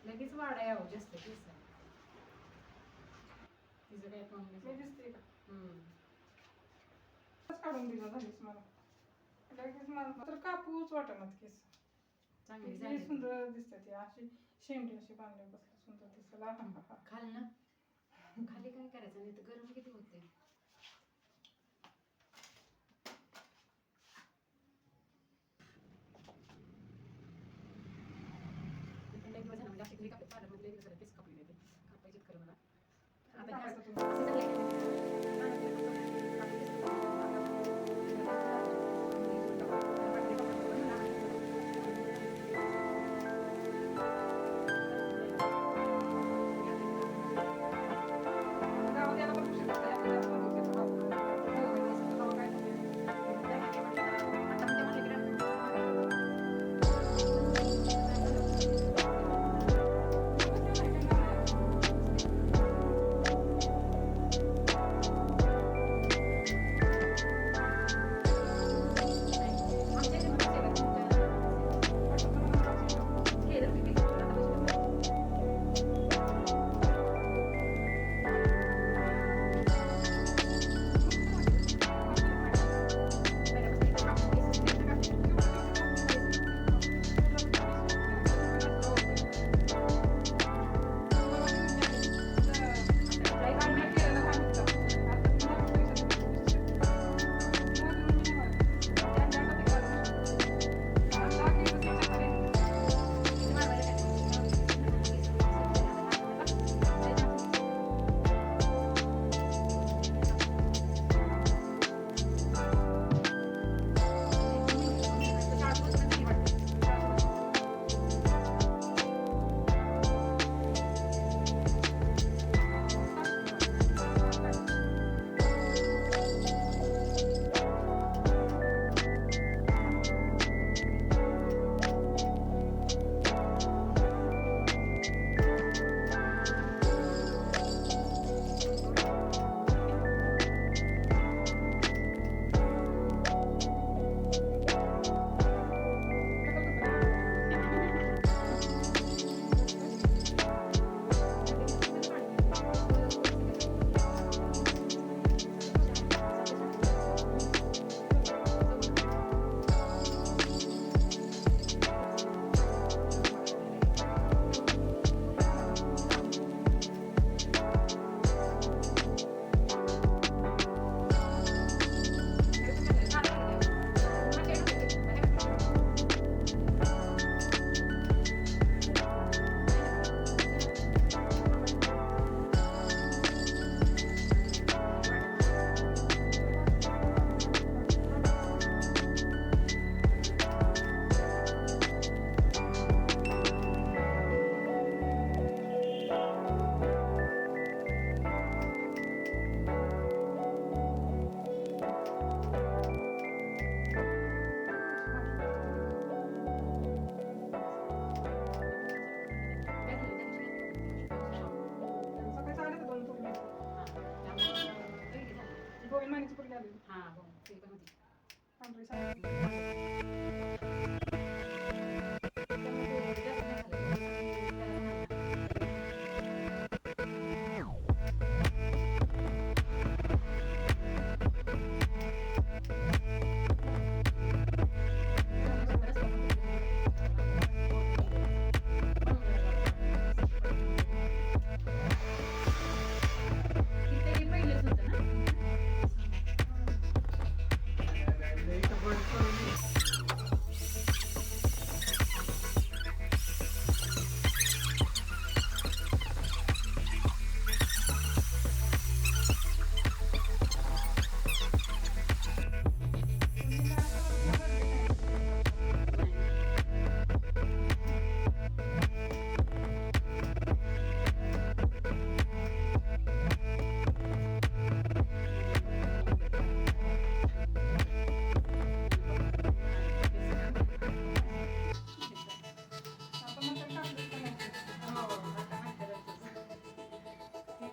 लगेच वाढा यावं जास्त केस. तिचं काय प्रॉब्लेम मी दिसते का हम्म. काढून दिलं झालीस मला लगेच मला तर कापूच वाटणार केस चांगली किती झाली. सुंदर दिसते ती अशी शेंडी अशी बांधल्या कसलं सुंदर दिसला खाल ना खाली काय करायचं नाही तर गरम किती होते. कापायचे खरं मला गोविंद मानेची पुरगी आली हा हो ते पण होती. पांढरी साडी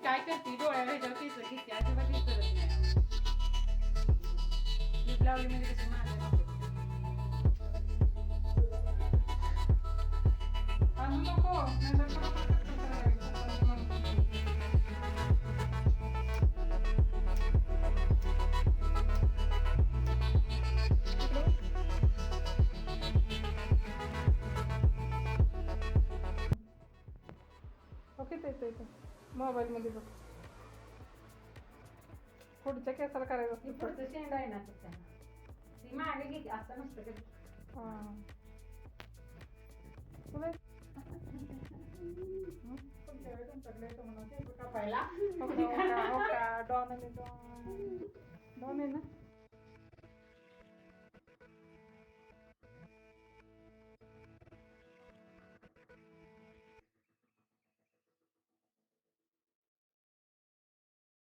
काय करते डोळ्या ह्याच्यावर केस घेते अजिबात हे करत नाही. लिप लावली म्हणजे कशी माझ्या बांधू नको नाहीतर पटापट करायचं. ओके ते मोबाईलमध्ये बघ पुढच्या केसाला करायचं ती असतं पुढचं शेंड आहे ना त्याच्या ती मागे घेते असं नसतं कधी. हां तुला पुढच्या वेळी तुमच्याकडे येतो म्हणून केस कापायला. हो का डॉन आहे ना